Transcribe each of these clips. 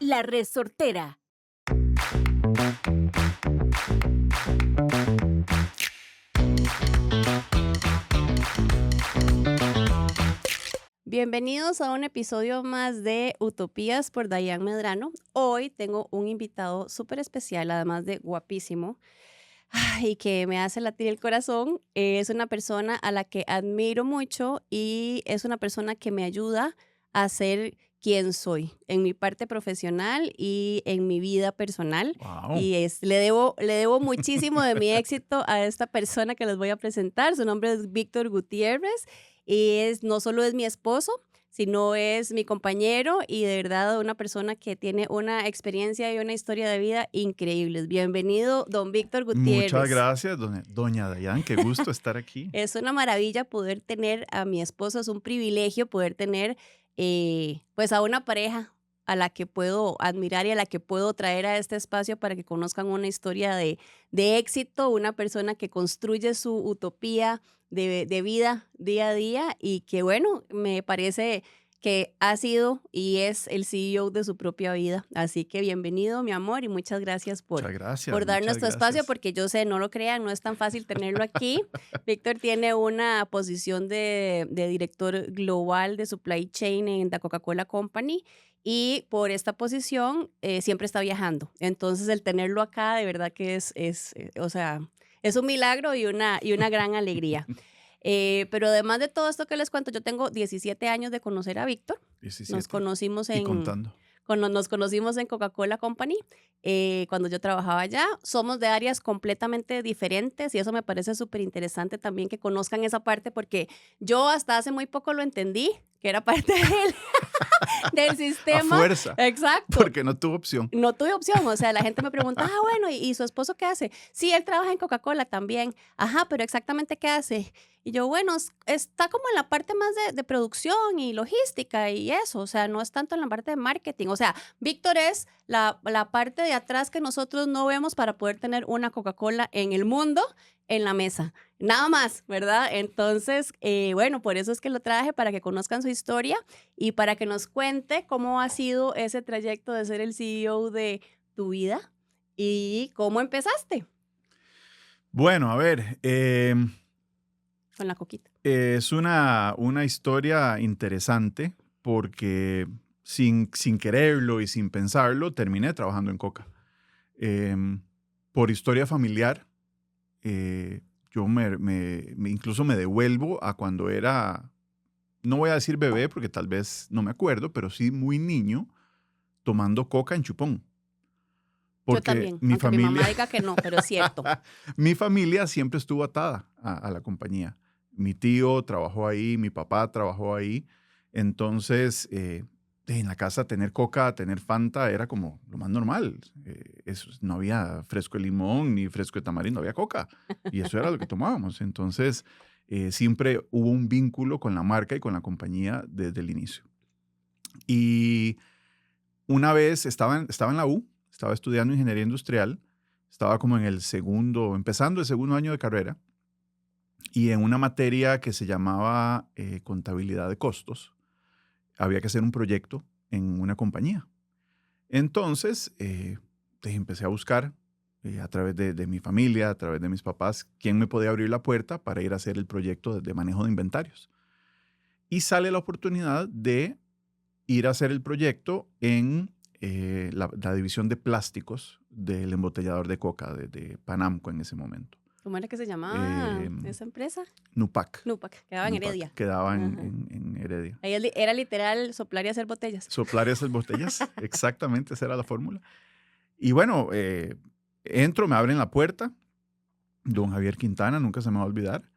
La Resortera. Bienvenidos a un episodio más de Utopías por Dayan Medrano. Hoy tengo un invitado súper especial, además de guapísimo, y que me hace latir el corazón. Es una persona a la que admiro mucho y es una persona que me ayuda a ser quien soy en mi parte profesional y en mi vida personal. Wow. Y le debo muchísimo de mi éxito a esta persona que les voy a presentar. Su nombre es Víctor Gutiérrez y no solo es mi esposo, sino es mi compañero y de verdad una persona que tiene una experiencia y una historia de vida increíbles. Bienvenido, don Víctor Muchas Gutiérrez. gracias, doña Dayan. Qué gusto estar aquí. Es una maravilla poder tener a mi esposo, es un privilegio poder tener pues a una pareja a la que puedo admirar y a la que puedo traer a este espacio para que conozcan una historia de éxito, una persona que construye su utopía de vida día a día y que bueno, me parece que ha sido y es el CEO de su propia vida. Así que bienvenido, mi amor, y muchas gracias Muchas gracias, por darnos muchas tu espacio, gracias. porque yo sé, no lo crean, no es tan fácil tenerlo aquí. Víctor tiene una posición de director global de supply chain en la Coca-Cola Company y por esta posición siempre está viajando. Entonces, el tenerlo acá de verdad que o sea, es un milagro y una gran alegría. Pero además de todo esto que les cuento, yo tengo 17 años de conocer a Víctor. Nos 17 conocimos y contando. nos conocimos en Coca-Cola Company cuando yo trabajaba allá. Somos de áreas completamente diferentes y eso me parece súper interesante también que conozcan esa parte porque yo hasta hace muy poco lo entendí, que era parte del A sistema. fuerza, Exacto. porque no tuvo opción. No tuve opción, o sea, la gente me pregunta, bueno, ¿y su esposo qué hace? Sí, él trabaja en Coca-Cola también. Ajá, pero exactamente qué hace. Y yo, bueno, está como en la parte más de producción y logística y eso, o sea, no es tanto en la parte de marketing. O sea, Víctor es la parte de atrás que nosotros no vemos para poder tener una Coca-Cola en el mundo en la mesa. Nada más, ¿verdad? Entonces, bueno, por eso es que lo traje, para que conozcan su historia y para que nos cuente cómo ha sido ese trayecto de ser el CEO de tu vida y cómo empezaste Bueno, a ver, con la coquita. es una historia interesante porque sin quererlo y sin pensarlo, terminé trabajando en Coca. Por historia familiar, yo incluso me devuelvo a cuando era, no voy a decir bebé porque tal vez no me acuerdo, pero sí muy niño, tomando coca en chupón. Yo Porque también, mi aunque mi mamá familia, diga que no, pero es cierto. mi familia siempre estuvo atada a la compañía. Mi tío trabajó ahí, mi papá trabajó ahí. Entonces, en la casa tener coca, tener Fanta era como lo más normal. No había fresco de limón ni fresco de tamarindo, había coca. Y eso era lo que tomábamos. Entonces, siempre hubo un vínculo con la marca y con la compañía desde el inicio. Y una vez estaba en la U, estaba estudiando ingeniería industrial, estaba como en empezando el segundo año de carrera, y en una materia que se llamaba contabilidad de costos, había que hacer un proyecto en una compañía. Entonces, empecé a buscar a través de mi familia, a través de mis papás, quién me podía abrir la puerta para ir a hacer el proyecto de manejo de inventarios. Y sale la oportunidad de ir a hacer el proyecto en la división de plásticos del embotellador de coca de Panamco en ese momento. ¿Cómo era que se llamaba Eh, esa empresa? Nupac. Nupac, quedaba en Heredia. Quedaba Ajá. en Heredia. Ahí era literal soplar y hacer botellas. Soplar esas botellas, exactamente, esa era la fórmula. Y bueno, entro, me abren la puerta, don Javier Quintana, nunca se me va a olvidar,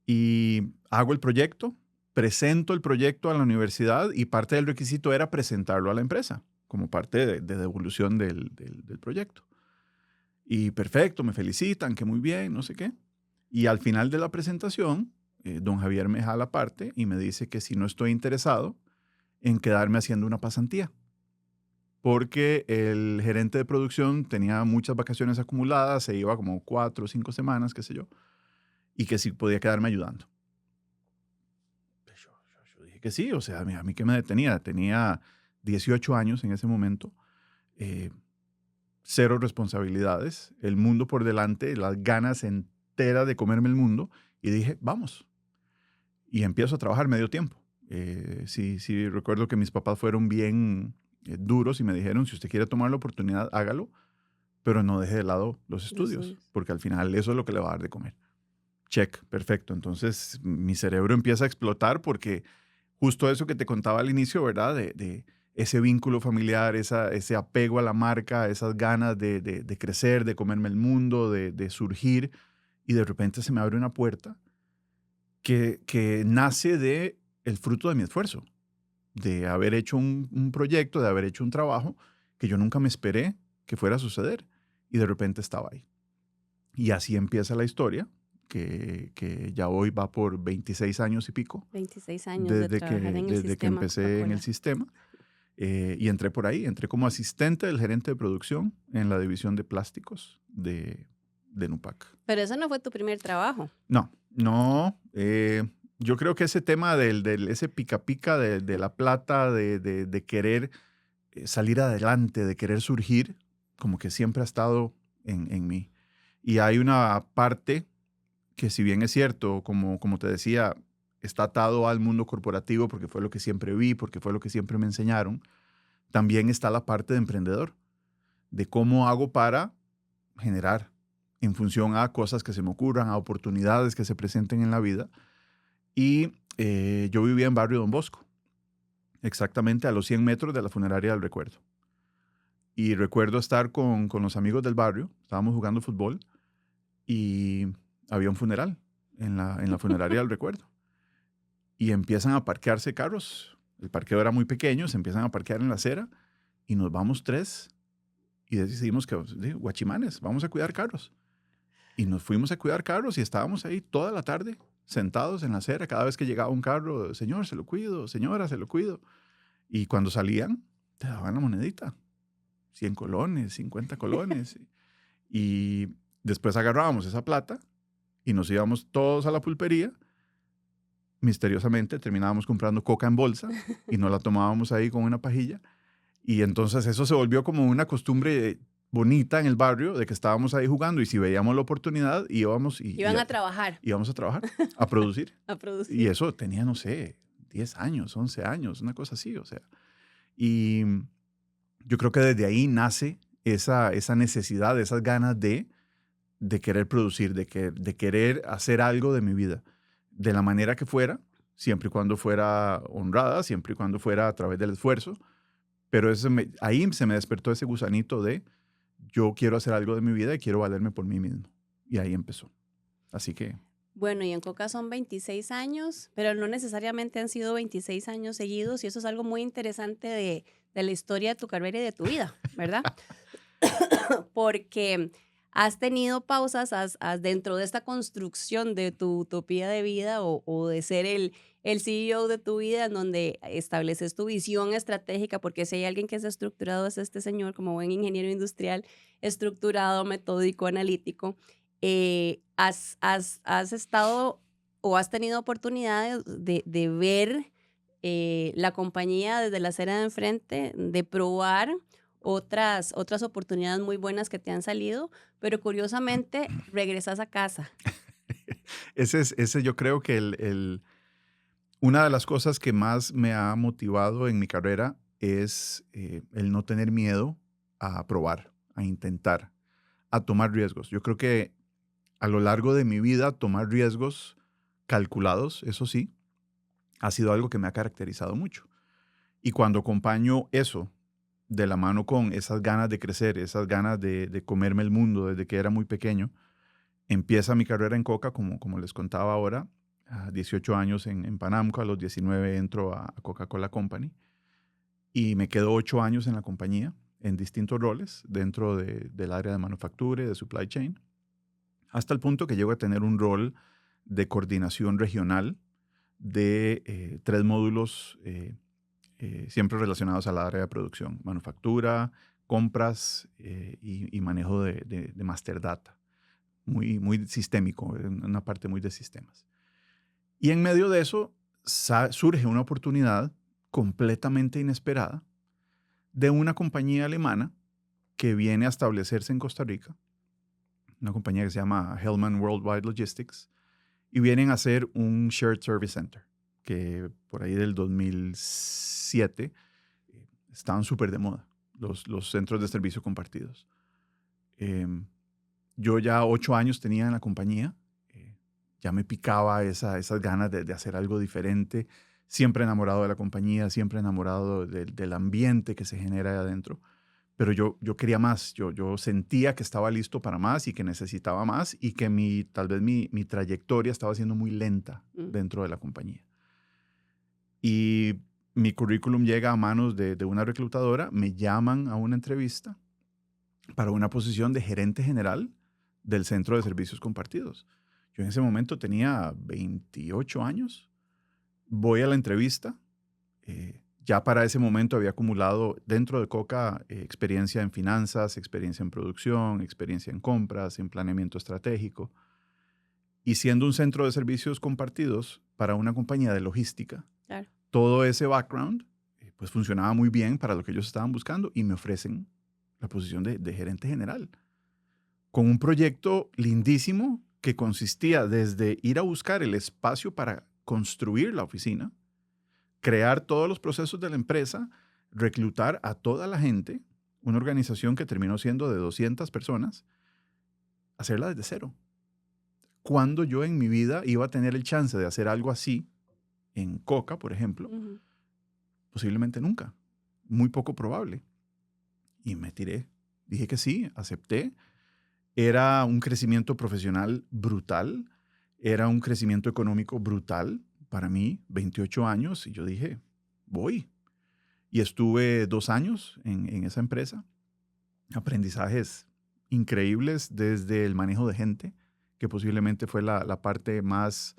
y hago el proyecto, presento el proyecto a la universidad y parte del requisito era presentarlo a la empresa como parte de devolución del proyecto. Y perfecto, me felicitan, que muy bien, no sé qué. Y al final de la presentación, don Javier me jala aparte y me dice que si no estoy interesado en quedarme haciendo una pasantía, porque el gerente de producción tenía muchas vacaciones acumuladas, se iba como 4 o 5 semanas, qué sé yo, y que sí podía quedarme ayudando. Yo dije que sí, o sea, a mí qué me detenía. Tenía 18 años en ese momento. eh, cero responsabilidades, el mundo por delante, las ganas enteras de comerme el mundo, y dije, vamos. Y empiezo a trabajar medio tiempo. Sí, recuerdo que mis papás fueron bien duros y me dijeron, si usted quiere tomar la oportunidad, hágalo, pero no deje de lado los estudios, porque al final eso es lo que le va a dar de comer. Check, perfecto. Entonces mi cerebro empieza a explotar porque justo eso que te contaba al inicio, ¿verdad? De ese vínculo familiar, ese apego a la marca, esas ganas de crecer, de comerme el mundo, de surgir, y de repente se me abre una puerta que nace de el fruto de mi esfuerzo, de haber hecho un proyecto, de haber hecho un trabajo que yo nunca me esperé que fuera a suceder, y de repente estaba ahí. Y así empieza la historia, que ya hoy va por 26 años y pico. 26 años de trabajar en el Desde que sistema empecé en Coca-Cola. el sistema. Y entré por ahí, entré como asistente del gerente de producción en la división de plásticos de Nupac. Pero eso no fue tu primer trabajo. No. Yo creo que ese tema ese pica pica de la plata, de querer salir adelante, de querer surgir, como que siempre ha estado en mí. Y hay una parte que, si bien es cierto, como te decía, está atado al mundo corporativo porque fue lo que siempre vi, porque fue lo que siempre me enseñaron, también está la parte de emprendedor, de cómo hago para generar en función a cosas que se me ocurran, a oportunidades que se presenten en la vida. Y yo vivía en barrio Don Bosco, exactamente a los 100 metros de la funeraria del Recuerdo. Y recuerdo estar con los amigos del barrio, estábamos jugando fútbol y había un funeral en la funeraria del Recuerdo. Y empiezan a parquearse carros. El parqueo era muy pequeño, se empiezan a parquear en la acera y nos vamos 3 y decidimos que, guachimanes, vamos a cuidar carros. Y nos fuimos a cuidar carros y estábamos ahí toda la tarde sentados en la acera. Cada vez que llegaba un carro, señor, se lo cuido, señora, se lo cuido. Y cuando salían, te daban la monedita. 100 colones, 50 colones. Y después agarrábamos esa plata y nos íbamos todos a la pulpería. Misteriosamente terminábamos comprando coca en bolsa y nos la tomábamos ahí con una pajilla. Y entonces eso se volvió como una costumbre bonita en el barrio, de que estábamos ahí jugando y si veíamos la oportunidad íbamos Iban a trabajar. Íbamos a trabajar, a producir. A producir. Y eso tenía, no sé, 10 años, 11 años, una cosa así, o sea. Y yo creo que desde ahí nace esa necesidad, esas ganas de querer producir, de querer hacer algo de mi vida, de la manera que fuera, siempre y cuando fuera honrada, siempre y cuando fuera a través del esfuerzo. Pero ahí se me despertó ese gusanito de yo quiero hacer algo de mi vida y quiero valerme por mí mismo. Y ahí empezó. Así que... Bueno, y en Coca son 26 años, pero no necesariamente han sido 26 años seguidos, y eso es algo muy interesante de la historia de tu carrera y de tu vida, ¿verdad? Porque has tenido pausas dentro de esta construcción de tu utopía de vida o de ser el CEO de tu vida, en donde estableces tu visión estratégica, porque si hay alguien que es estructurado es este señor, como buen ingeniero industrial, estructurado, metódico, analítico. Has estado o has tenido oportunidades de ver la compañía desde la acera de enfrente, de probar otras oportunidades muy buenas que te han salido, pero curiosamente regresas a casa. Ese yo creo que una de las cosas que más me ha motivado en mi carrera es el no tener miedo a probar, a intentar, a tomar riesgos. Yo creo que a lo largo de mi vida tomar riesgos calculados, eso sí, ha sido algo que me ha caracterizado mucho. Y cuando acompaño eso de la mano con esas ganas de crecer, esas ganas de comerme el mundo desde que era muy pequeño, empieza mi carrera en Coca, como les contaba ahora, a 18 años en Panamco, a los 19 entro a Coca-Cola Company y me quedo 8 años en la compañía en distintos roles dentro del área de manufactura y de supply chain, hasta el punto que llego a tener un rol de coordinación regional de 3 módulos siempre relacionados al área de producción, manufactura, compras y manejo de master data. Muy sistémico, una parte muy de sistemas. Y en medio de eso surge una oportunidad completamente inesperada de una compañía alemana que viene a establecerse en Costa Rica, una compañía que se llama Hellman Worldwide Logistics, y vienen a hacer un Shared Service Center, que por ahí del 2007 estaban súper de moda, los centros de servicio compartidos. Yo ya 8 años tenía en la compañía, ya me picaba esas ganas de hacer algo diferente, siempre enamorado de la compañía, siempre enamorado del ambiente que se genera ahí adentro. Pero yo quería más, yo sentía que estaba listo para más y que necesitaba más y que tal vez mi trayectoria estaba siendo muy lenta dentro de la compañía. Y mi currículum llega a manos de una reclutadora, me llaman a una entrevista para una posición de gerente general del Centro de Servicios Compartidos. Yo en ese momento tenía 28 años, voy a la entrevista, ya para ese momento había acumulado dentro de Coca experiencia en finanzas, experiencia en producción, experiencia en compras, en planeamiento estratégico. Y siendo un centro de servicios compartidos para una compañía de logística, Claro. todo ese background pues funcionaba muy bien para lo que ellos estaban buscando y me ofrecen la posición de gerente general. Con un proyecto lindísimo que consistía desde ir a buscar el espacio para construir la oficina, crear todos los procesos de la empresa, reclutar a toda la gente, una organización que terminó siendo de 200 personas, hacerla desde cero. ¿Cuándo yo en mi vida iba a tener el chance de hacer algo así en Coca, por ejemplo? Posiblemente nunca. Muy poco probable. Y me tiré. Dije que sí, acepté. Era un crecimiento profesional brutal. Era un crecimiento económico brutal. Para mí, 28 años, y yo dije, voy. Y estuve 2 años en esa empresa. Aprendizajes increíbles desde el manejo de gente, que posiblemente fue la parte más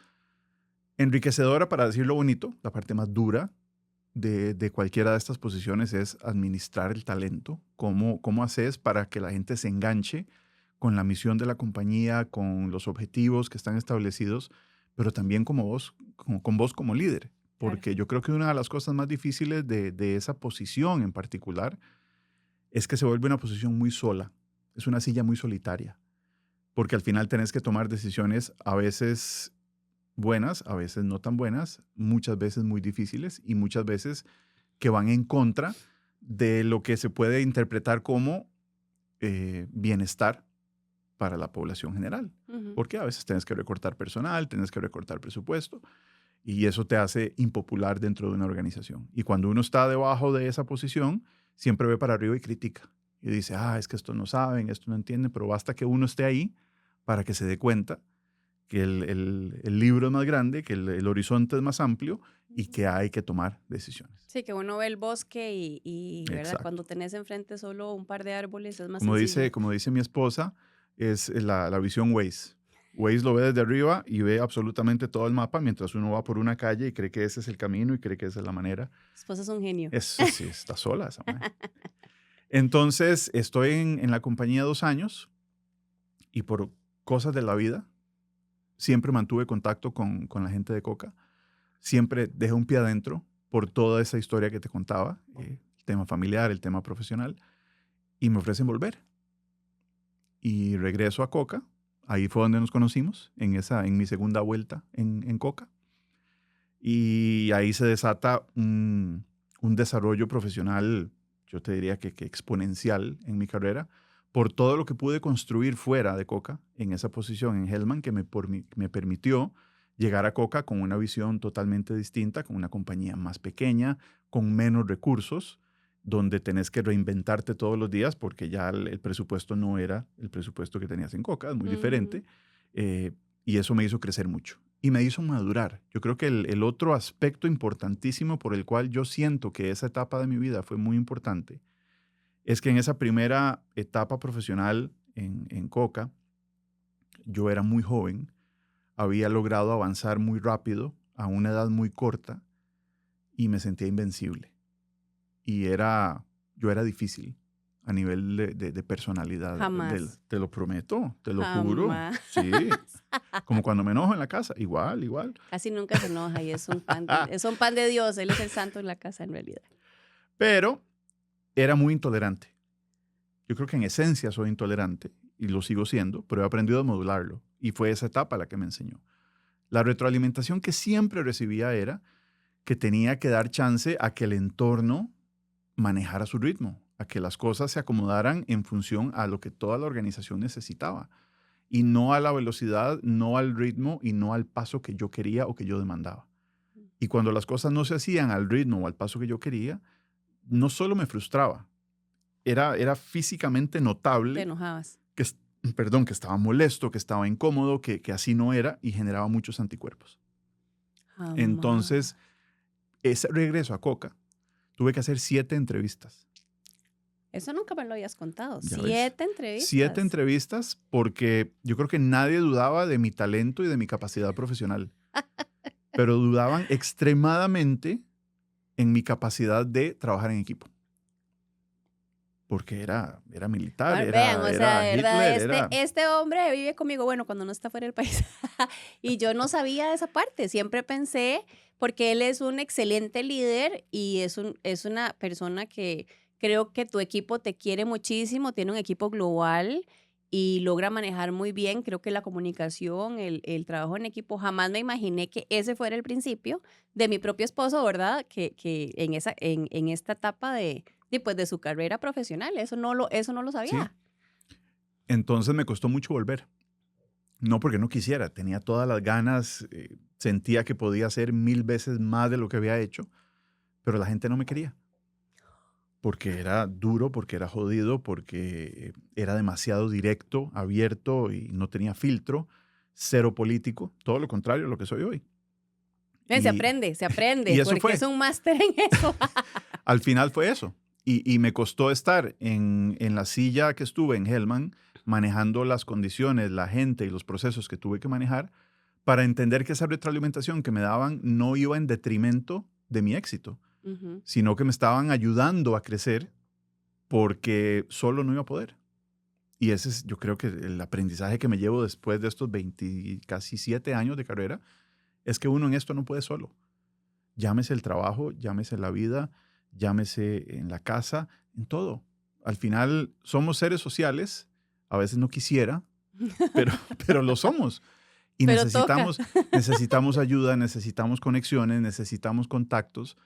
enriquecedora, para decirlo bonito, la parte más dura de cualquiera de estas posiciones es administrar el talento. ¿Cómo haces para que la gente se enganche con la misión de la compañía, con los objetivos que están establecidos, pero también con vos como líder? Porque Claro. yo creo que una de las cosas más difíciles de esa posición en particular es que se vuelve una posición muy sola. Es una silla muy solitaria. Porque al final tenés que tomar decisiones a veces buenas, a veces no tan buenas, muchas veces muy difíciles y muchas veces que van en contra de lo que se puede interpretar como bienestar para la población general. Porque a veces tienes que recortar personal, tienes que recortar presupuesto y eso te hace impopular dentro de una organización. Y cuando uno está debajo de esa posición, siempre ve para arriba y critica. Y dice, es que esto no saben, esto no entienden, pero basta que uno esté ahí para que se dé cuenta que el libro es más grande, que el horizonte es más amplio y que hay que tomar decisiones. Sí, que uno ve el bosque y ¿verdad? Exacto. Cuando tenés enfrente solo un par de árboles es más Como sencillo. dice mi esposa, es la visión Waze. Waze lo ve desde arriba y ve absolutamente todo el mapa mientras uno va por una calle y cree que ese es el camino y cree que esa es la manera. Esposa es un genio. Sí, está sola esa manera. Entonces, estoy en la compañía 2 años y por cosas de la vida, siempre mantuve contacto con la gente de Coca. Siempre dejé un pie adentro por toda esa historia que te contaba, el tema familiar, el tema profesional, y me ofrecen volver. Y regreso a Coca. Ahí fue donde nos conocimos, en mi segunda vuelta en Coca. Y ahí se desata un desarrollo profesional, yo te diría que exponencial en mi carrera, por todo lo que pude construir fuera de Coca, en esa posición en Hellman, que me permitió llegar a Coca con una visión totalmente distinta, con una compañía más pequeña, con menos recursos, donde tenés que reinventarte todos los días porque ya el presupuesto no era el presupuesto que tenías en Coca, es muy diferente. Y eso me hizo crecer mucho y me hizo madurar. Yo creo que el otro aspecto importantísimo por el cual yo siento que esa etapa de mi vida fue muy importante es que en esa primera etapa profesional en Coca, yo era muy joven, había logrado avanzar muy rápido a una edad muy corta y me sentía invencible. Y yo era difícil a nivel de personalidad. Jamás. Te lo prometo, te lo juro. Jamás. Sí, como cuando me enojo en la casa, igual. Casi nunca se enoja y es un pan de Dios. Él es el santo en la casa en realidad. Pero era muy intolerante. Yo creo que en esencia soy intolerante y lo sigo siendo, pero he aprendido a modularlo. Y fue esa etapa la que me enseñó. La retroalimentación que siempre recibía era que tenía que dar chance a que el entorno manejara su ritmo, a que las cosas se acomodaran en función a lo que toda la organización necesitaba y no a la velocidad, no al ritmo y no al paso que yo quería o que yo demandaba. Y cuando las cosas no se hacían al ritmo o al paso que yo quería, no solo me frustraba, era físicamente Te notable enojabas. que estaba molesto, que estaba incómodo, que así no era y generaba muchos anticuerpos. Jamás. Entonces, ese regreso a Coca, tuve que hacer 7 entrevistas. Eso nunca me lo habías contado. Ya ves. 7 entrevistas. 7 entrevistas porque yo creo que nadie dudaba de mi talento y de mi capacidad profesional, pero dudaban extremadamente en mi capacidad de trabajar en equipo. Porque era militar, Bueno, vean, o sea, era de verdad, Hitler, era... este hombre vive conmigo, bueno, cuando no está fuera del país. Y yo no sabía de esa parte. Siempre pensé, porque él es un excelente líder y es una persona que creo que tu equipo te quiere muchísimo, tiene un equipo global y logra manejar muy bien, creo que la comunicación, el trabajo en equipo, jamás me imaginé que ese fuera el principio de mi propio esposo, ¿verdad? Que en esta etapa pues, de su carrera profesional, eso no lo Sí. sabía. Entonces me costó mucho volver. No porque no quisiera, tenía todas las ganas, sentía que podía hacer 1000 veces más de lo que había hecho, pero la gente no me quería. Porque era duro, porque era jodido, porque era demasiado directo, abierto y no tenía filtro, cero político, todo lo contrario a lo que soy hoy. Se Y, aprende, y eso porque fue. es un máster en eso. Al final fue eso. Y me costó estar en la silla que estuve en Hellman, manejando las condiciones, la gente y los procesos que tuve que manejar para entender que esa retroalimentación que me daban no iba en detrimento de mi éxito, Ujú. sino que me estaban ayudando a crecer porque solo no iba a poder. Y ese es, yo creo que el aprendizaje que me llevo después de estos 20, casi 7 años de carrera, es que uno en esto no puede solo. Llámese el trabajo, llámese la vida, llámese en la casa, en todo. Al final somos seres sociales, a veces no quisiera, pero lo somos. Y Pero toca. necesitamos ayuda, necesitamos conexiones, necesitamos contactos.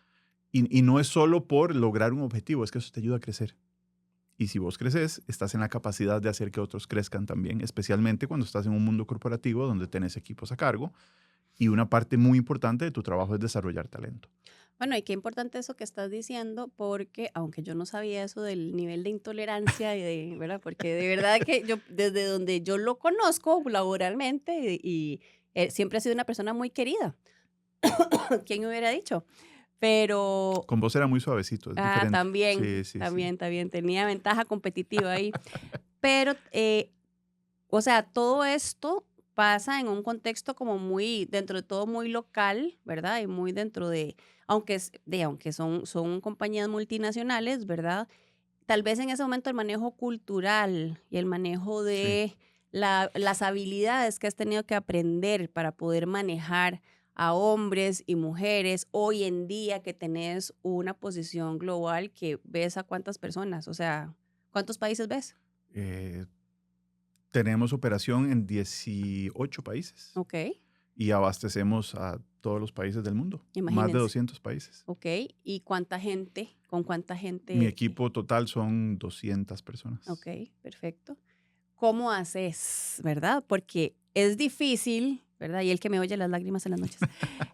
Y no es solo por lograr un objetivo, es que eso te ayuda a crecer. Y si vos creces, estás en la capacidad de hacer que otros crezcan también, especialmente cuando estás en un mundo corporativo donde tenés equipos a cargo. Y una parte muy importante de tu trabajo es desarrollar talento. Bueno, y qué importante eso que estás diciendo, porque aunque yo no sabía eso del nivel de intolerancia, ¿verdad? Porque de verdad que yo, desde donde yo lo conozco laboralmente, siempre ha sido una persona muy querida. ¿Quién me hubiera dicho? Pero, Con vos era muy suavecito, es diferente. también, Sí, sí, sí. también, también, tenía ventaja competitiva ahí. Pero, o sea, todo esto pasa en un contexto como muy, dentro de todo muy local, ¿verdad? Y muy dentro aunque son compañías multinacionales, ¿verdad? Tal vez en ese momento el manejo cultural y el manejo Sí. de las habilidades que has tenido que aprender para poder manejar a hombres y mujeres hoy en día que tenés una posición global que ves a cuántas personas, o sea, ¿cuántos países ves? Eh, tenemos operación en 18 países Ok, y abastecemos a todos los países del mundo, más de imagínense. 200 países. Ok, ¿y cuánta gente? ¿Con cuánta gente? Mi equipo total son 200 personas. Ok, perfecto. ¿Cómo haces, verdad? Porque es difícil, ¿verdad? Y el que me oye las lágrimas en las noches.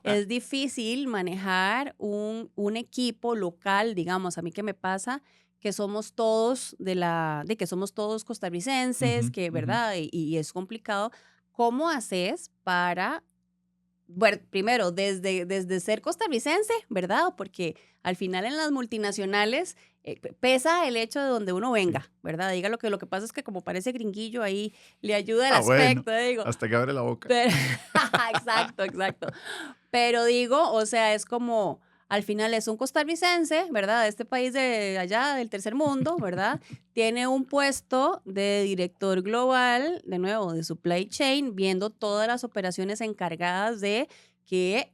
Es difícil manejar un equipo local, digamos, a mí que me pasa que somos todos de que somos todos costarricenses, Ujú, que, ujú. ¿verdad? Y es complicado. ¿Cómo haces para bueno, primero, desde ser costarricense, ¿verdad? Porque al final en las multinacionales pesa el hecho de donde uno Sí. venga, ¿verdad? Diga lo que pasa es que como parece gringuillo ahí le ayuda el Ah, bueno, aspecto, digo. hasta que abre la boca. Pero, exacto, exacto. Pero digo, o sea, es como, al final es un costarricense, ¿verdad? De este país de allá, del tercer mundo, ¿verdad? Tiene un puesto de director global, de nuevo, de supply chain, viendo todas las operaciones encargadas de que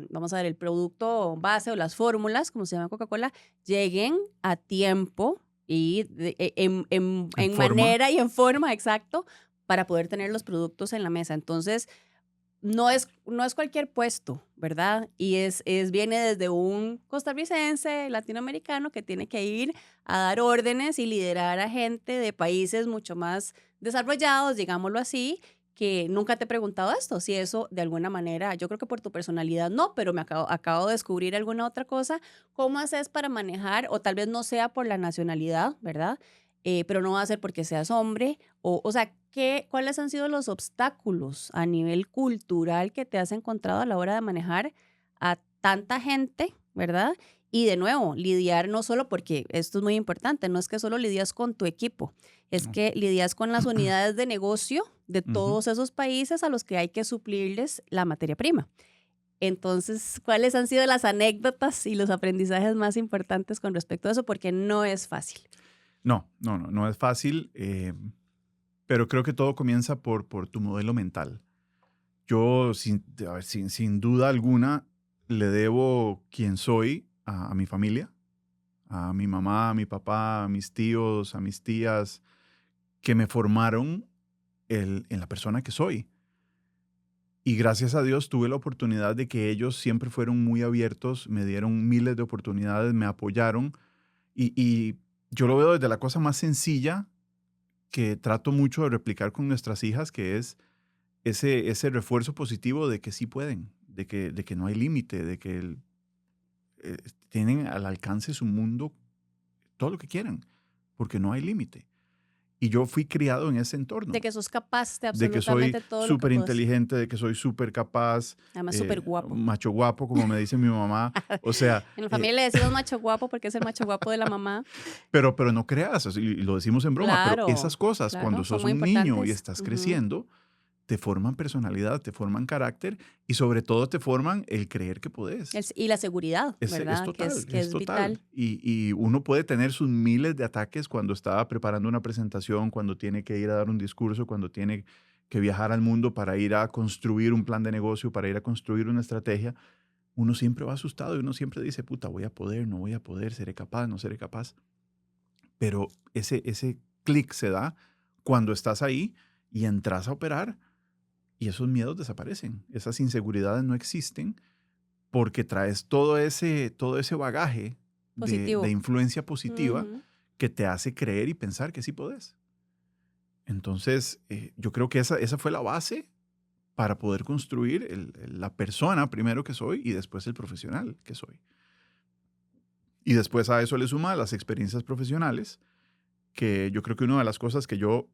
vamos a ver, el producto base o las fórmulas, como se llama Coca-Cola, lleguen a tiempo y en forma. manera y en forma, exacto, para poder tener los productos en la mesa. Entonces, no es cualquier puesto, ¿verdad? Y viene desde un costarricense, latinoamericano, que tiene que ir a dar órdenes y liderar a gente de países mucho más desarrollados, digámoslo así, que nunca te he preguntado esto, si eso de alguna manera, yo creo que por tu personalidad no, pero acabo de descubrir alguna otra cosa. ¿Cómo haces para manejar, o tal vez no sea por la nacionalidad, ¿verdad? Pero no va a ser porque seas hombre, o sea, ¿cuáles han sido los obstáculos a nivel cultural que te has encontrado a la hora de manejar a tanta gente, ¿verdad? Y de nuevo, lidiar no solo, porque esto es muy importante, no es que solo lidias con tu equipo, es No. que lidias con las unidades de negocio de Ujú. todos esos países a los que hay que suplirles la materia prima. Entonces, ¿cuáles han sido las anécdotas y los aprendizajes más importantes con respecto a eso? Porque no es fácil. No es fácil, pero creo que todo comienza por tu modelo mental. Yo, sin duda alguna, le debo quién soy a mi familia, a mi mamá, a mi papá, a mis tíos, a mis tías, que me formaron en la persona que soy. Y gracias a Dios tuve la oportunidad de que ellos siempre fueron muy abiertos, me dieron miles de oportunidades, me apoyaron. Y yo lo veo desde la cosa más sencilla que trato mucho de replicar con nuestras hijas, que es ese refuerzo positivo de que sí pueden, de que no hay límite, de que eh, tienen al alcance su mundo todo lo que quieran, porque no hay límite. Y yo fui criado en ese entorno, De que sos capaz de de que soy absolutamente todo lo que súper puedes. inteligente, de que soy súper capaz, Además, súper guapo. macho guapo, como me dice mi mamá. O sea, En la familia le decimos macho guapo porque es el macho guapo de la mamá. pero no creas, y lo decimos en broma, pero esas Claro, cosas, cuando claro, son sos muy un niño y importantes. estás Ujú. creciendo, te forman personalidad, te forman carácter y sobre todo te forman el creer que podés. Y la seguridad, Es ¿verdad? total, Que es es total. vital. Y uno puede tener sus miles de ataques cuando está preparando una presentación, cuando tiene que ir a dar un discurso, cuando tiene que viajar al mundo para ir a construir un plan de negocio, para ir a construir una estrategia. Uno siempre va asustado y uno siempre dice, puta, voy a poder, no voy a poder, seré capaz, no seré capaz. Pero ese clic se da cuando estás ahí y entras a operar y esos miedos desaparecen, esas inseguridades no existen porque traes todo ese bagaje de Positivo. influencia positiva Ujú. que te hace creer y pensar que sí podés. Entonces, yo creo que esa fue la base para poder construir la persona primero que soy y después el profesional que soy. Y después a eso le suma las experiencias profesionales, que yo creo que una de las cosas que yo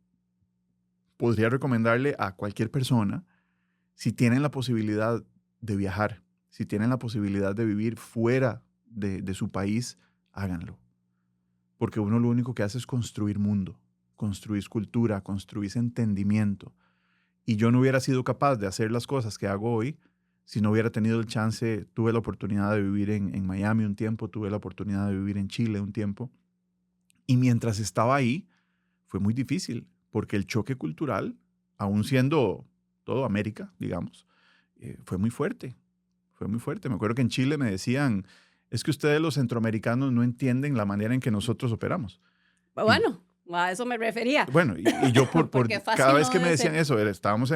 podría recomendarle a cualquier persona, si tienen la posibilidad de viajar, si tienen la posibilidad de vivir fuera de su país, háganlo. Porque uno lo único que hace es construir mundo, construir cultura, construir entendimiento. Y yo no hubiera sido capaz de hacer las cosas que hago hoy si no hubiera tenido el chance. Tuve la oportunidad de vivir en Miami un tiempo, tuve la oportunidad de vivir en Chile un tiempo. Y mientras estaba ahí, fue muy difícil, porque el choque cultural, aún siendo todo América, digamos, fue muy fuerte. Fue muy fuerte. Me acuerdo que en Chile me decían, es que ustedes los centroamericanos no entienden la manera en que nosotros operamos. Y Bueno, a eso me refería. bueno, y yo Porque cada fácil vez no que me debe decían ser. eso, estábamos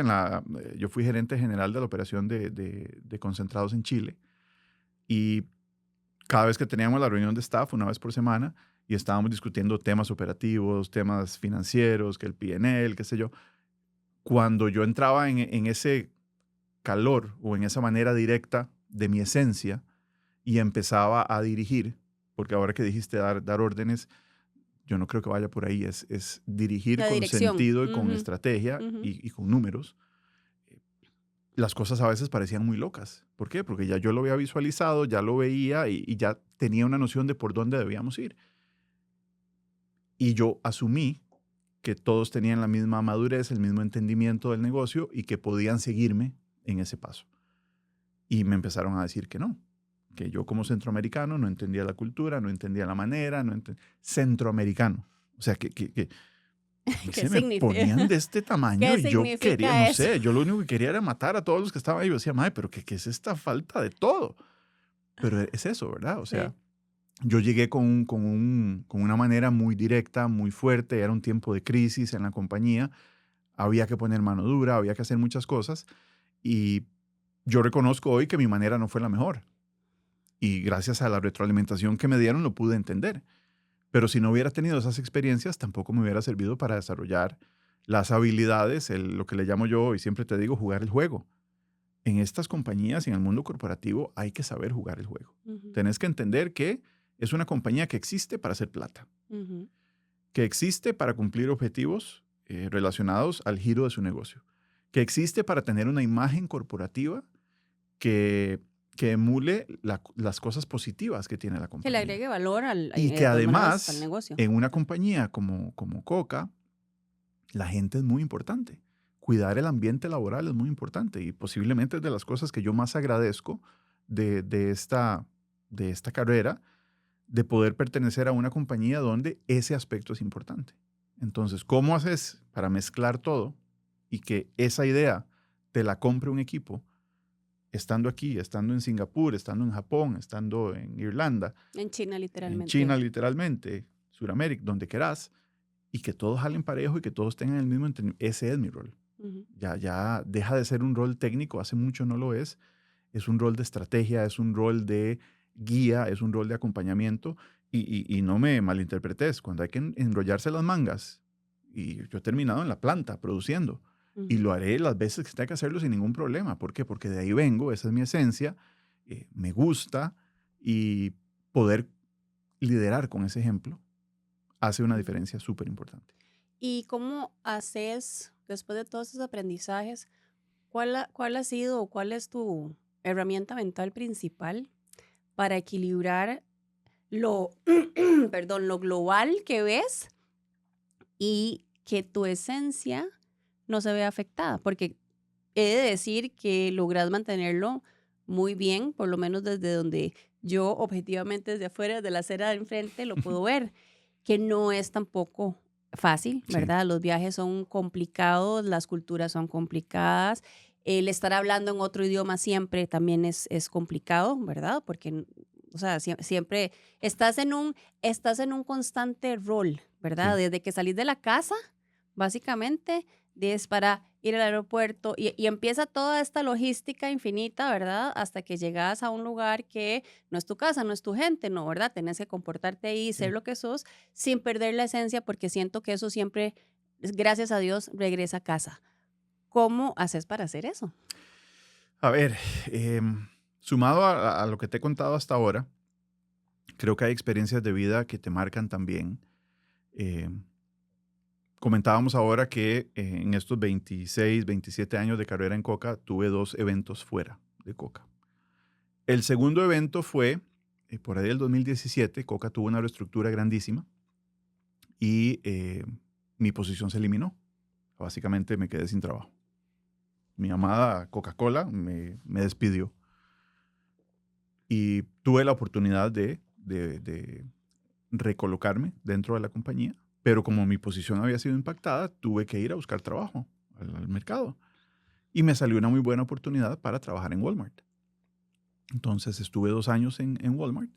yo fui gerente general de la operación de concentrados en Chile. Y cada vez que teníamos la reunión de staff, una vez por semana, y estábamos discutiendo temas operativos, temas financieros, que el P&L, qué sé yo, cuando yo entraba en ese calor o en esa manera directa de mi esencia y empezaba a dirigir, porque ahora que dijiste dar órdenes, yo no creo que vaya por ahí, es dirigir La con dirección. sentido y con Ujú, estrategia ujú. y con números. Las cosas a veces parecían muy locas. ¿Por qué? Porque ya yo lo había visualizado, ya lo veía y ya tenía una noción de por dónde debíamos ir. Y yo asumí que todos tenían la misma madurez, el mismo entendimiento del negocio y que podían seguirme en ese paso. Y me empezaron a decir que no, que yo como centroamericano no entendía la cultura, no entendía la manera, centroamericano. O sea, que a mí ¿Qué se me ponían significa? de este tamaño ¿Qué y yo quería, no significa eso? sé, yo lo único que quería era matar a todos los que estaban ahí. Yo decía, madre, pero ¿qué es esta falta de todo? Pero es eso, ¿verdad? O sea, Sí. Yo llegué con una manera muy directa, muy fuerte, era un tiempo de crisis en la compañía, había que poner mano dura, había que hacer muchas cosas y yo reconozco hoy que mi manera no fue la mejor y gracias a la retroalimentación que me dieron lo pude entender. Pero si no hubiera tenido esas experiencias, tampoco me hubiera servido para desarrollar las habilidades, lo que le llamo yo, y siempre te digo, jugar el juego. En estas compañías y en el mundo corporativo hay que saber jugar el juego. Ujú, Tenés que entender que es una compañía que existe para hacer plata, ujú. que existe para cumplir objetivos relacionados al giro de su negocio, que existe para tener una imagen corporativa que, que emule las cosas positivas que tiene la Que le compañía. agregue valor Y que de todas maneras al además, negocio. en una compañía como Coca, la gente es muy importante. Cuidar el ambiente laboral es muy importante y posiblemente es de las cosas que yo más agradezco de esta carrera, de poder pertenecer a una compañía donde ese aspecto es importante. Entonces, ¿cómo haces para mezclar todo y que esa idea te la compre un equipo, estando aquí, estando en Singapur, estando en Japón, estando en Irlanda, En China, en literalmente. China literalmente, Suramérica, donde querás, y que todos jalen parejo y que todos tengan el mismo entendimiento? Ese es mi rol. Ujú. Ya deja de ser un rol técnico, hace mucho no lo es un rol de estrategia, es un rol de guía, es un rol de acompañamiento y no me malinterpretes, cuando hay que enrollarse las mangas, y yo he terminado en la planta produciendo y Ujú. lo haré las veces que tenga que hacerlo sin ningún problema. ¿Por qué? Porque de ahí vengo, esa es mi esencia, me gusta y poder liderar con ese ejemplo hace una Ujú. diferencia súper importante. ¿Y cómo haces, después de todos esos aprendizajes, cuál ha sido o cuál es tu herramienta mental principal para equilibrar lo, perdón, lo global que ves y que tu esencia no se vea afectada? Porque he de decir que logras mantenerlo muy bien, por lo menos desde donde yo objetivamente desde afuera de la acera de enfrente lo puedo ver, que no es tampoco fácil, Sí, ¿verdad? Los viajes son complicados, las culturas son complicadas, el estar hablando en otro idioma siempre también es complicado, ¿verdad? Porque, o sea, siempre estás en un constante rol, ¿verdad? sí. Desde que salís de la casa, básicamente es para ir al aeropuerto y empieza toda esta logística infinita, ¿verdad? Hasta que llegas a un lugar que no es tu casa, no es tu gente, no, ¿verdad? Tenés que comportarte ahí, ser Sí. lo que sos, sin perder la esencia, porque siento que eso siempre, gracias a Dios, regresa a casa. ¿Cómo haces para hacer eso? A ver, sumado a lo que te he contado hasta ahora, creo que hay experiencias de vida que te marcan también. Em, Comentábamos ahora que en estos 26, 27 años de carrera en Coca, tuve dos eventos fuera de Coca. El segundo evento fue por ahí del 2017. Coca tuvo una reestructura grandísima y mi posición se eliminó. Básicamente me quedé sin trabajo. Mi amada Coca-Cola me despidió y tuve la oportunidad de recolocarme dentro de la compañía, pero como mi posición había sido impactada, tuve que ir a buscar trabajo al mercado y me salió una muy buena oportunidad para trabajar en Walmart. Entonces estuve 2 años en Walmart,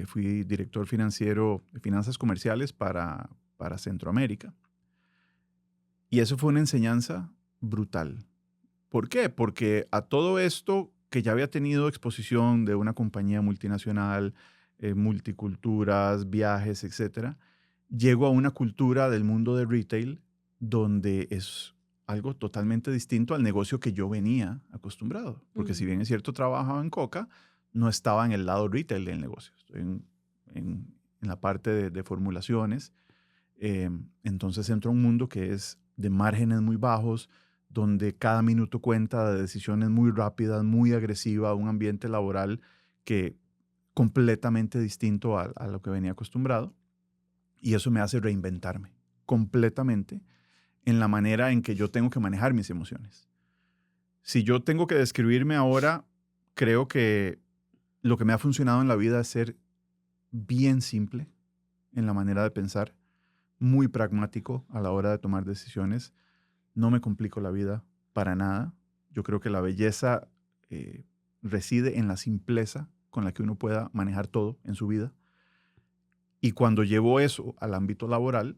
fui director financiero de finanzas comerciales para Centroamérica y eso fue una enseñanza brutal. ¿Por qué? Porque a todo esto que ya había tenido exposición de una compañía multinacional, multiculturas, viajes, etcétera, llego a una cultura del mundo de retail donde es algo totalmente distinto al negocio que yo venía acostumbrado. Porque si Ujú. bien es cierto, trabajaba en Coca, no estaba en el lado retail del negocio. Estoy en la parte de formulaciones. Entonces entro a un mundo que es de márgenes muy bajos, donde cada minuto cuenta, de decisiones muy rápidas, muy agresivas, un ambiente laboral que completamente distinto a lo que venía acostumbrado. Y eso me hace reinventarme completamente en la manera en que yo tengo que manejar mis emociones. Si yo tengo que describirme ahora, creo que lo que me ha funcionado en la vida es ser bien simple en la manera de pensar, muy pragmático a la hora de tomar decisiones. No me complico la vida para nada. Yo creo que la belleza reside en la simpleza con la que uno pueda manejar todo en su vida. Y cuando llevo eso al ámbito laboral,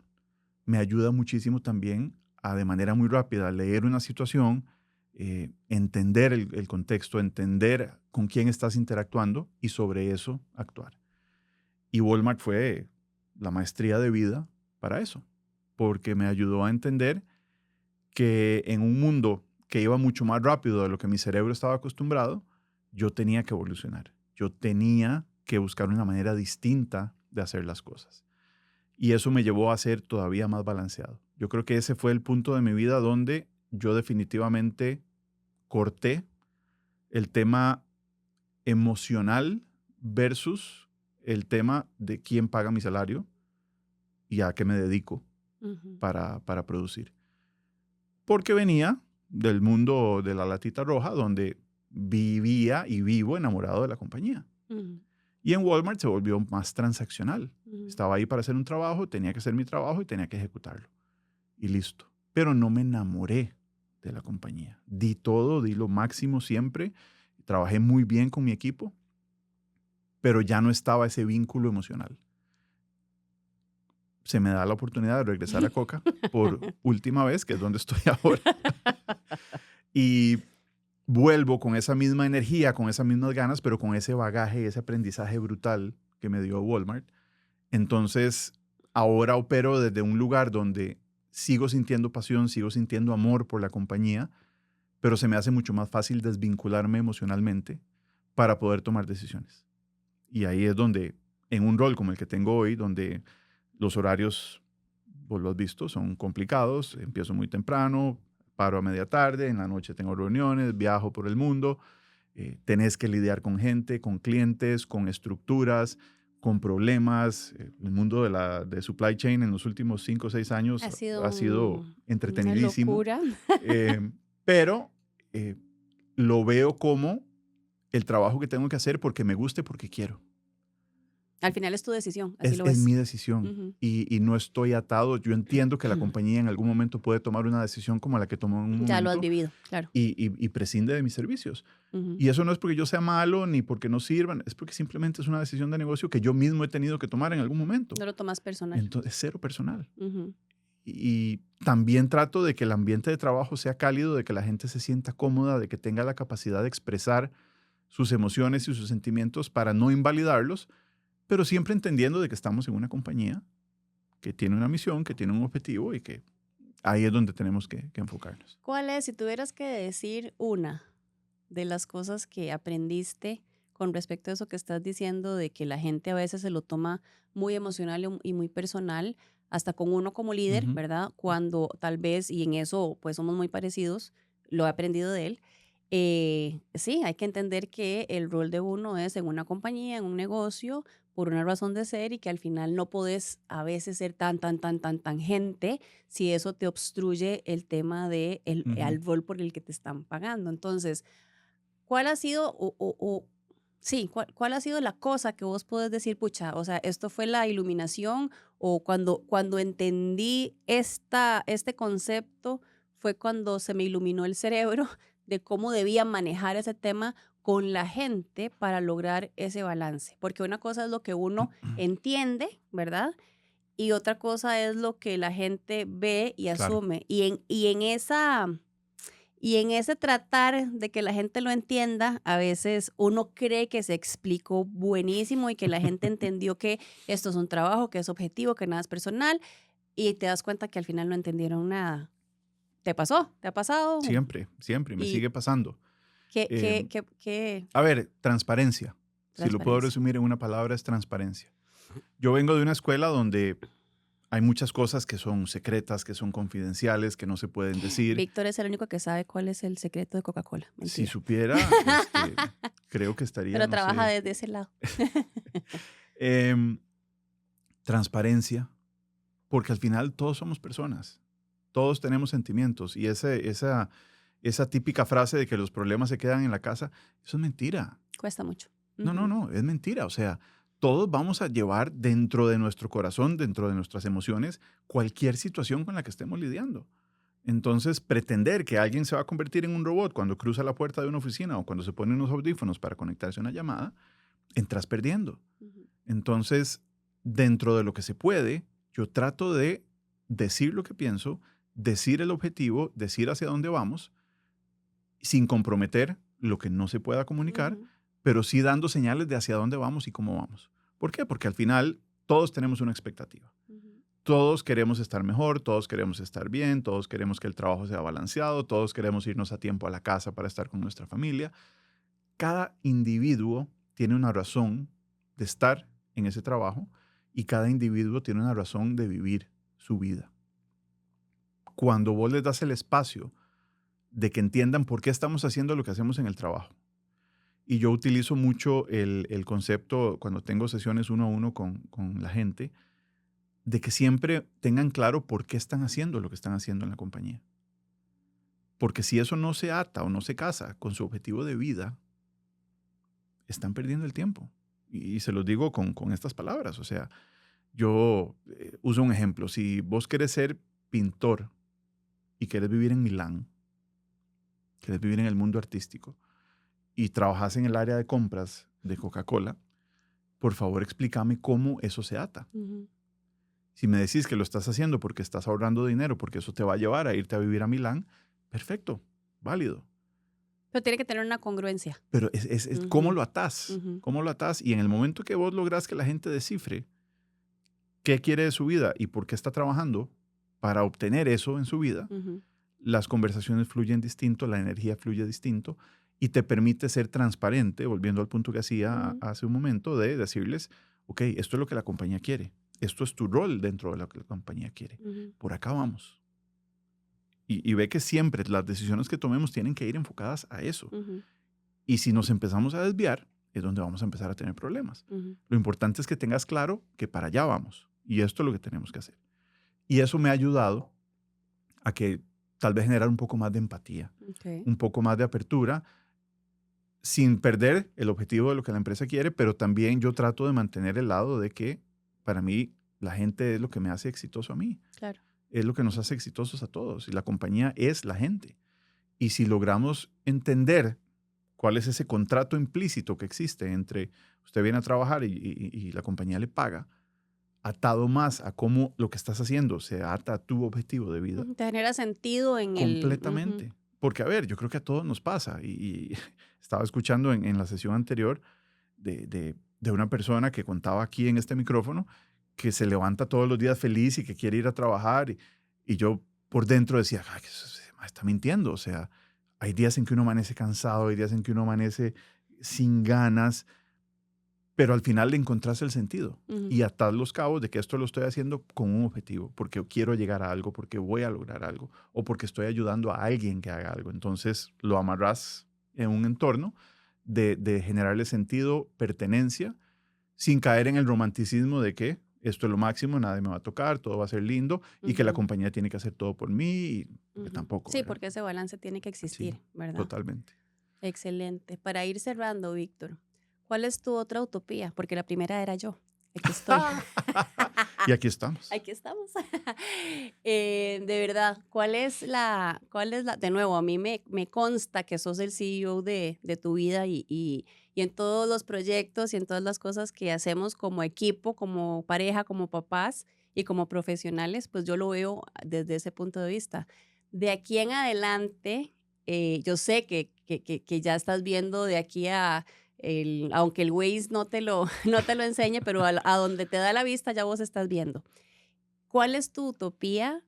me ayuda muchísimo también a de manera muy rápida leer una situación, entender el contexto, entender con quién estás interactuando y sobre eso actuar. Y Walmart fue la maestría de vida para eso, porque me ayudó a entender que en un mundo que iba mucho más rápido de lo que mi cerebro estaba acostumbrado, yo tenía que evolucionar. Yo tenía que buscar una manera distinta de hacer las cosas. Y eso me llevó a ser todavía más balanceado. Yo creo que ese fue el punto de mi vida donde yo definitivamente corté el tema emocional versus el tema de quién paga mi salario y a qué me dedico para producir. Porque venía del mundo de la latita roja, donde vivía y vivo enamorado de la compañía. Y en Walmart se volvió más transaccional. Estaba ahí para hacer un trabajo, tenía que hacer mi trabajo y tenía que ejecutarlo. Y listo. Pero no me enamoré de la compañía. Di todo, di lo máximo siempre. Trabajé muy bien con mi equipo, pero ya no estaba ese vínculo emocional. Se me da la oportunidad de regresar a Coca por última vez, que es donde estoy ahora. Y vuelvo con esa misma energía, con esas mismas ganas, pero con ese bagaje, ese aprendizaje brutal que me dio Walmart. Entonces, ahora opero desde un lugar donde sigo sintiendo pasión, sigo sintiendo amor por la compañía, pero se me hace mucho más fácil desvincularme emocionalmente para poder tomar decisiones. Y ahí es donde, en un rol como el que tengo hoy, donde los horarios, vos lo has visto, son complicados. Empiezo muy temprano, paro a media tarde, en la noche tengo reuniones, viajo por el mundo. Tenés que lidiar con gente, con clientes, con estructuras, con problemas. El mundo de supply chain en los últimos 5 o 6 años ha sido entretenidísimo. Una locura. Pero lo veo como el trabajo que tengo que hacer porque me gusta y porque quiero. Al final es tu decisión, así lo Es ves. mi decisión y no estoy atado. Yo entiendo que la compañía en algún momento puede tomar una decisión como la que tomó en un momento. Ya lo has vivido, claro. Y prescinde de mis servicios. Y eso no es porque yo sea malo ni porque no sirvan, es porque simplemente es una decisión de negocio que yo mismo he tenido que tomar en algún momento. No lo tomas personal. Entonces, cero personal. Y también trato de que el ambiente de trabajo sea cálido, de que la gente se sienta cómoda, de que tenga la capacidad de expresar sus emociones y sus sentimientos para no invalidarlos, pero siempre entendiendo de que estamos en una compañía que tiene una misión, que tiene un objetivo y que ahí es donde tenemos que enfocarnos. ¿Cuál es, si tuvieras que decir una de las cosas que aprendiste con respecto a eso que estás diciendo, de que la gente a veces se lo toma muy emocional y muy personal, hasta con uno como líder, ¿verdad? Cuando tal vez, y en eso pues somos muy parecidos, lo he aprendido de él. Sí, hay que entender que el rol de uno es en una compañía, en un negocio, por una razón de ser y que al final no podés a veces ser tan gente si eso te obstruye el tema de al rol por el que te están pagando. Entonces, ¿cuál ha sido ¿cuál ha sido la cosa que vos podés decir, pucha, o sea, esto fue la iluminación o cuando entendí este concepto fue cuando se me iluminó el cerebro de cómo debía manejar ese tema con la gente para lograr ese balance? Porque una cosa es lo que uno entiende, ¿verdad? Y otra cosa es lo que la gente ve y asume. Claro. Y en ese tratar de que la gente lo entienda, a veces uno cree que se explicó buenísimo y que la gente entendió que esto es un trabajo, que es objetivo, que nada es personal, y te das cuenta que al final no entendieron nada. ¿Te pasó? ¿Te ha pasado? Siempre, me sigue pasando. A ver, transparencia. Si lo puedo resumir en una palabra, es transparencia. Yo vengo de una escuela donde hay muchas cosas que son secretas, que son confidenciales, que no se pueden decir. Víctor es el único que sabe cuál es el secreto de Coca-Cola. Mentira. Si supiera, creo que estaría... Pero trabaja desde ese lado. Transparencia, porque al final todos somos personas. Todos tenemos sentimientos y esa típica frase de que los problemas se quedan en la casa, eso es mentira. Cuesta mucho. No, es mentira. O sea, todos vamos a llevar dentro de nuestro corazón, dentro de nuestras emociones, cualquier situación con la que estemos lidiando. Entonces, pretender que alguien se va a convertir en un robot cuando cruza la puerta de una oficina o cuando se pone unos audífonos para conectarse a una llamada, entras perdiendo. Entonces, dentro de lo que se puede, yo trato de decir lo que pienso, decir el objetivo, decir hacia dónde vamos, sin comprometer lo que no se pueda comunicar, Ujú, pero sí dando señales de hacia dónde vamos y cómo vamos. ¿Por qué? Porque al final todos tenemos una expectativa. ujú, Todos queremos estar mejor, todos queremos estar bien, todos queremos que el trabajo sea balanceado, todos queremos irnos a tiempo a la casa para estar con nuestra familia. Cada individuo tiene una razón de estar en ese trabajo y cada individuo tiene una razón de vivir su vida. Cuando vos les das el espacio de que entiendan por qué estamos haciendo lo que hacemos en el trabajo. Y yo utilizo mucho el concepto cuando tengo sesiones uno a uno con la gente, de que siempre tengan claro por qué están haciendo lo que están haciendo en la compañía. Porque si eso no se ata o no se casa con su objetivo de vida, están perdiendo el tiempo. Y se los digo con estas palabras. O sea, yo uso un ejemplo. Si vos querés ser pintor y querés vivir en Milán, querés vivir en el mundo artístico y trabajas en el área de compras de Coca-Cola, por favor explícame cómo eso se ata. ujú. Si me decís que lo estás haciendo porque estás ahorrando dinero, porque eso te va a llevar a irte a vivir a Milán, perfecto, válido. Pero tiene que tener una congruencia. Pero es cómo Ujú, lo atás, ujú, cómo lo atás. Y en el momento que vos lográs que la gente descifre qué quiere de su vida y por qué está trabajando para obtener eso en su vida, ujú, las conversaciones fluyen distinto, la energía fluye distinto y te permite ser transparente, volviendo al punto que hacía ujú, hace un momento, de decirles, ok, esto es lo que la compañía quiere, esto es tu rol dentro de lo que la compañía quiere, ujú, por acá vamos. Y ve que siempre las decisiones que tomemos tienen que ir enfocadas a eso. ujú, Y si nos empezamos a desviar, es donde vamos a empezar a tener problemas. ujú. Lo importante es que tengas claro que para allá vamos y esto es lo que tenemos que hacer. Y eso me ha ayudado a que tal vez generar un poco más de empatía, Ok. un poco más de apertura, sin perder el objetivo de lo que la empresa quiere, pero también yo trato de mantener el lado de que para mí la gente es lo que me hace exitoso a mí, Claro. es lo que nos hace exitosos a todos y la compañía es la gente. Y si logramos entender cuál es ese contrato implícito que existe entre usted viene a trabajar y la compañía le paga, atado más a cómo lo que estás haciendo se ata a tu objetivo de vida, Ujú, te genera sentido en el... ujú, completamente. Porque, a ver, yo creo que a todos nos pasa. Y estaba escuchando en la sesión anterior de una persona que contaba aquí en este micrófono que se levanta todos los días feliz y que quiere ir a trabajar. Y yo por dentro decía, "Ay, está mintiendo". O sea, hay días en que uno amanece cansado, hay días en que uno amanece sin ganas, pero al final le encontrás el sentido ujú, y atás los cabos de que esto lo estoy haciendo con un objetivo, porque quiero llegar a algo, porque voy a lograr algo o porque estoy ayudando a alguien que haga algo. Entonces lo amarras en un entorno de generarle sentido, pertenencia, sin caer en el romanticismo de que esto es lo máximo, nadie me va a tocar, todo va a ser lindo y que la ujú, compañía tiene que hacer todo por mí, porque ujú. tampoco, Sí, ¿verdad? porque ese balance tiene que Sí, existir, ¿verdad? totalmente. Excelente. Para ir cerrando, Víctor, ¿cuál es tu otra utopía? Porque la primera era yo. Aquí estoy. Y aquí estamos. Aquí estamos. De verdad, de nuevo, a mí me consta que sos el CEO de tu vida y en todos los proyectos y en todas las cosas que hacemos como equipo, como pareja, como papás y como profesionales, pues yo lo veo desde ese punto de vista. De aquí en adelante, yo sé que ya estás viendo de aquí aunque el Waze no te lo, no te lo enseñe, pero a donde te da la vista ya vos estás viendo. ¿Cuál es tu utopía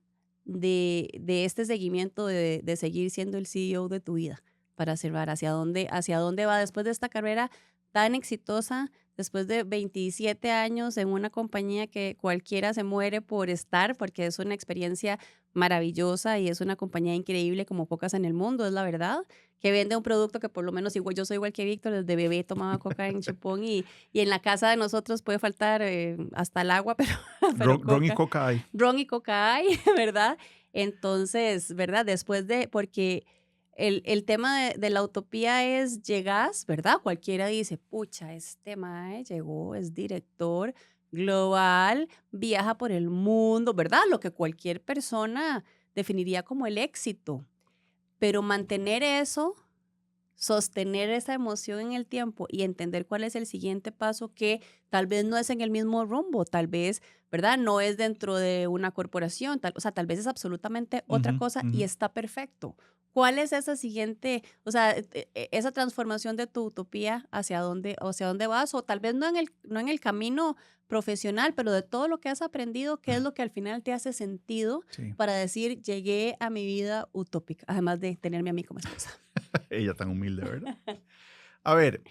de este seguimiento de seguir siendo el CEO de tu vida? Para cerrar, hacia dónde va después de esta carrera tan exitosa, después de 27 años en una compañía que cualquiera se muere por estar, porque es una experiencia maravillosa y es una compañía increíble como pocas en el mundo, es la verdad, que vende un producto que por lo menos igual, yo soy igual que Víctor, desde bebé tomaba coca en Chepón y en la casa de nosotros puede faltar hasta el agua, pero Ron y coca. Coca hay. Ron y coca hay, ¿verdad? Entonces, ¿verdad? Después porque el tema de la utopía es llegas, ¿verdad? Cualquiera dice, pucha, este mae llegó, es director global, viaja por el mundo, ¿verdad? Lo que cualquier persona definiría como el éxito. Pero mantener eso sostener esa emoción en el tiempo y entender cuál es el siguiente paso que tal vez no es en el mismo rumbo, tal vez, ¿verdad? No es dentro de una corporación, o sea, tal vez es absolutamente otra Ujú, cosa y ujú. está perfecto. ¿Cuál es esa siguiente, o sea, esa transformación de tu utopía hacia dónde vas? O tal vez no en el camino profesional, pero de todo lo que has aprendido, ¿qué es lo que al final te hace sentido Sí, para decir, llegué a mi vida utópica, además de tenerme a mí como esposa? ella tan humilde, ¿verdad? A ver,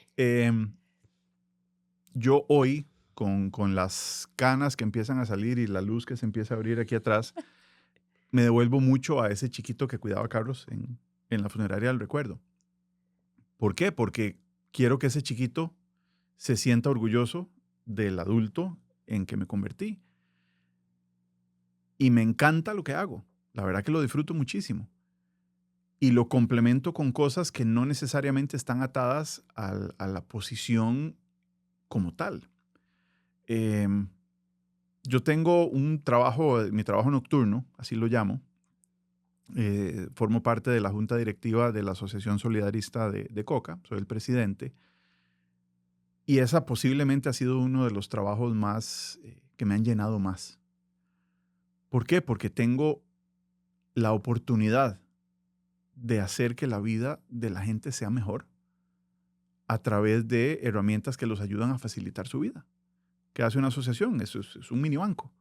yo hoy, con las canas que empiezan a salir y la luz que se empieza a abrir aquí atrás, me devuelvo mucho a ese chiquito que cuidaba a Carlos en la funeraria del recuerdo. ¿Por qué? Porque quiero que ese chiquito se sienta orgulloso del adulto en que me convertí. Y me encanta lo que hago. La verdad que lo disfruto muchísimo. Y lo complemento con cosas que no necesariamente están atadas a la posición como tal. Em, yo tengo un trabajo, mi trabajo nocturno, así lo llamo. Formo parte de la junta directiva de la Asociación Solidarista de Coca, soy el presidente. Y esa posiblemente ha sido uno de los trabajos más que me han llenado más. ¿Por qué? Porque tengo la oportunidad de hacer que la vida de la gente sea mejor a través de herramientas que los ayudan a facilitar su vida. ¿Qué hace una asociación? Eso es un mini banco.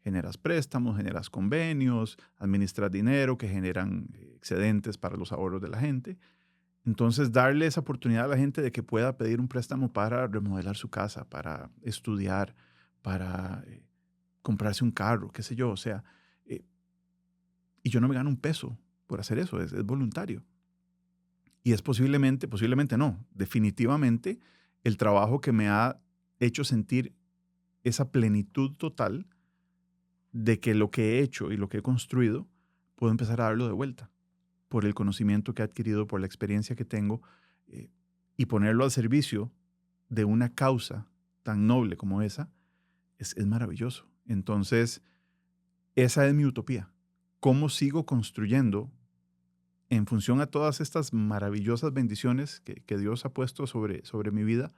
Generas préstamos, generas convenios, administras dinero que generan excedentes para los ahorros de la gente. Entonces, darle esa oportunidad a la gente de que pueda pedir un préstamo para remodelar su casa, para estudiar, para comprarse un carro, qué sé yo. O sea, eh, y yo no me gano un peso por hacer eso, es voluntario. Y es posiblemente no, definitivamente el trabajo que me ha hecho sentir esa plenitud total de que lo que he hecho y lo que he construido, puedo empezar a darlo de vuelta por el conocimiento que he adquirido, por la experiencia que tengo eh, y ponerlo al servicio de una causa tan noble como esa, es maravilloso. Entonces, esa es mi utopía. ¿Cómo sigo construyendo en función a todas estas maravillosas bendiciones que Dios ha puesto sobre mi vida,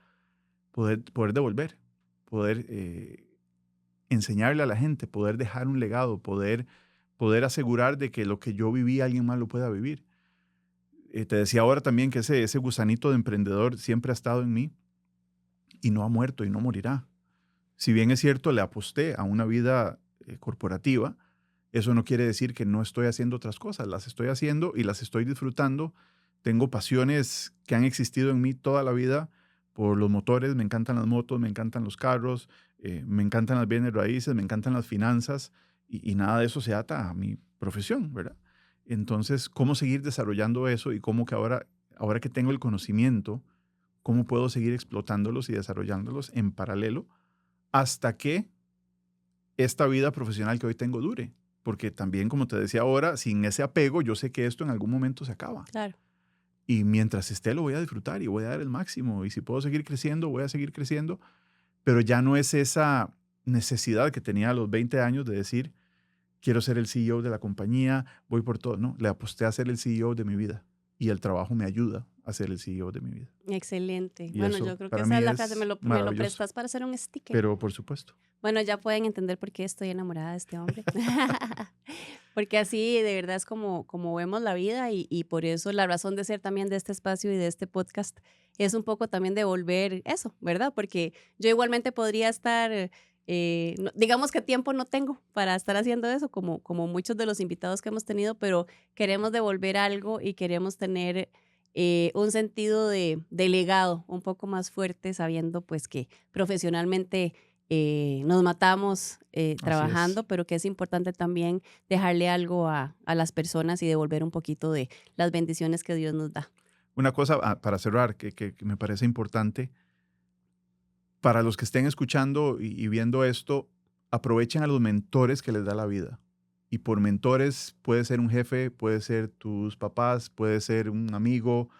poder devolver, poder enseñarle a la gente, poder dejar un legado, poder asegurar de que lo que yo viví alguien más lo pueda vivir? Te decía ahora también que ese gusanito de emprendedor siempre ha estado en mí y no ha muerto y no morirá. Si bien es cierto, le aposté a una vida corporativa, eso no quiere decir que no estoy haciendo otras cosas. Las estoy haciendo y las estoy disfrutando. Tengo pasiones que han existido en mí toda la vida por los motores. Me encantan las motos, me encantan los carros, me encantan las bienes raíces, me encantan las finanzas y nada de eso se ata a mi profesión, ¿verdad? Entonces, ¿cómo seguir desarrollando eso y cómo que ahora que tengo el conocimiento, cómo puedo seguir explotándolos y desarrollándolos en paralelo hasta que esta vida profesional que hoy tengo dure? Porque también, como te decía ahora, sin ese apego, yo sé que esto en algún momento se acaba. Claro. Y mientras esté, lo voy a disfrutar y voy a dar el máximo. Y si puedo seguir creciendo, voy a seguir creciendo. Pero ya no es esa necesidad que tenía a los 20 años de decir, quiero ser el CEO de la compañía, voy por todo. No, le aposté a ser el CEO de mi vida. Y el trabajo me ayuda a ser el CEO de mi vida. Excelente. Y Bueno, eso yo creo que para esa mí es la frase, es me lo maravilloso. prestas para hacer un sticker. Pero por supuesto. Bueno, ya pueden entender por qué estoy enamorada de este hombre. Porque así de verdad es como vemos la vida y por eso la razón de ser también de este espacio y de este podcast es un poco también devolver eso, ¿verdad? Porque yo igualmente podría estar, digamos que tiempo no tengo para estar haciendo eso, como muchos de los invitados que hemos tenido, pero queremos devolver algo y queremos tener un sentido de legado un poco más fuerte, sabiendo pues que profesionalmente nos matamos Así es. trabajando, pero que es importante también dejarle algo a las personas y devolver un poquito de las bendiciones que Dios nos da. Una cosa para cerrar que me parece importante, para los que estén escuchando y viendo esto, aprovechen a los mentores que les da la vida. Y por mentores puede ser un jefe, puede ser tus papás, puede ser un amigo.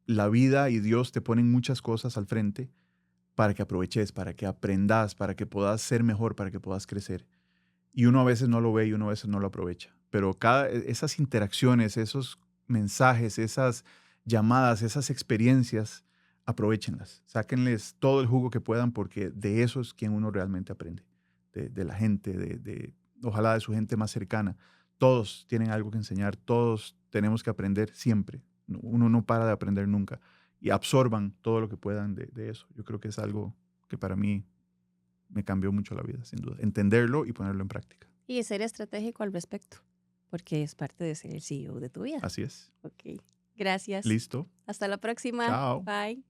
La vida y Dios te ponen muchas cosas al frente para que aproveches, para que aprendas, para que puedas ser mejor, para que puedas crecer. Y uno a veces no lo ve y uno a veces no lo aprovecha. Pero esas interacciones, esos mensajes, llamadas, esas experiencias, aprovéchenlas, sáquenles todo el jugo que puedan, porque de eso es quien uno realmente aprende, de la gente, ojalá de su gente más cercana. Todos tienen algo que enseñar, todos tenemos que aprender siempre. Uno no para de aprender nunca. Y absorban todo lo que puedan de eso. Yo creo que es algo que para mí me cambió mucho la vida, sin duda. Entenderlo y ponerlo en práctica. Y ser estratégico al respecto, porque es parte de ser el CEO de tu vida. Así es. Ok, gracias. Listo. Hasta la próxima. Chao. Bye.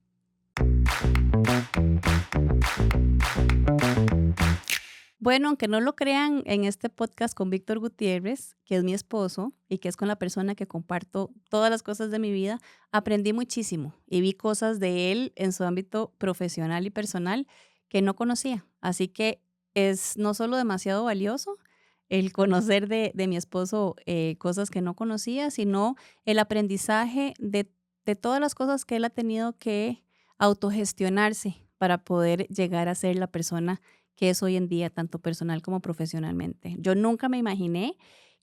Bueno, aunque no lo crean, en este podcast con Víctor Gutiérrez, que es mi esposo y que es con la persona que comparto todas las cosas de mi vida, aprendí muchísimo y vi cosas de él en su ámbito profesional y personal que no conocía. Así que es no solo demasiado valioso el conocer de mi esposo cosas que no conocía, sino el aprendizaje de todas las cosas que él ha tenido que autogestionarse para poder llegar a ser la persona que es hoy en día, tanto personal como profesionalmente. Yo nunca me imaginé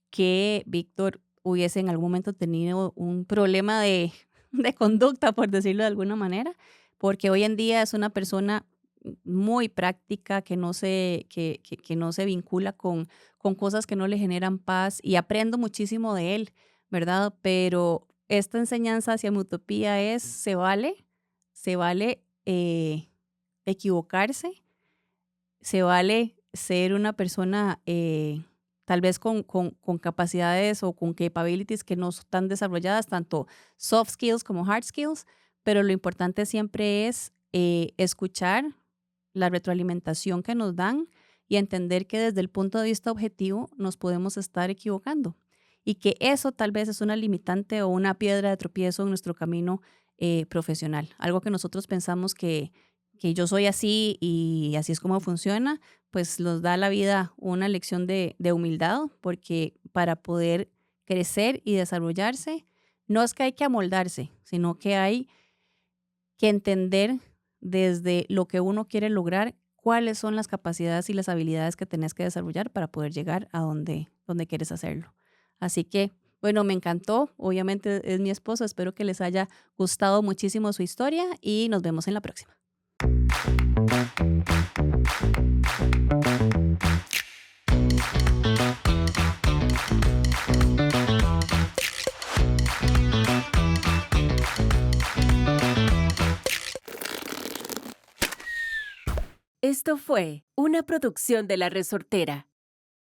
que Víctor hubiese en algún momento tenido un problema de conducta, por decirlo de alguna manera, porque hoy en día es una persona muy práctica, que no que no se vincula con cosas que no le generan paz, y aprendo muchísimo de él, ¿verdad? Pero esta enseñanza hacia mi utopía es, se vale equivocarse, se vale ser una persona tal vez con capacidades o con capabilities que no están desarrolladas, tanto soft skills como hard skills, pero lo importante siempre es escuchar la retroalimentación que nos dan y entender que desde el punto de vista objetivo nos podemos estar equivocando y que eso tal vez es una limitante o una piedra de tropiezo en nuestro camino profesional. Algo que nosotros pensamos que yo soy así y así es como funciona, pues nos da la vida una lección de humildad, porque para poder crecer y desarrollarse, no es que hay que amoldarse, sino que hay que entender desde lo que uno quiere lograr, cuáles son las capacidades y las habilidades que tenés que desarrollar para poder llegar a donde quieres hacerlo. Así que, bueno, me encantó. Obviamente es mi esposo. Espero que les haya gustado muchísimo su historia y nos vemos en la próxima. Esto fue una producción de La Resortera.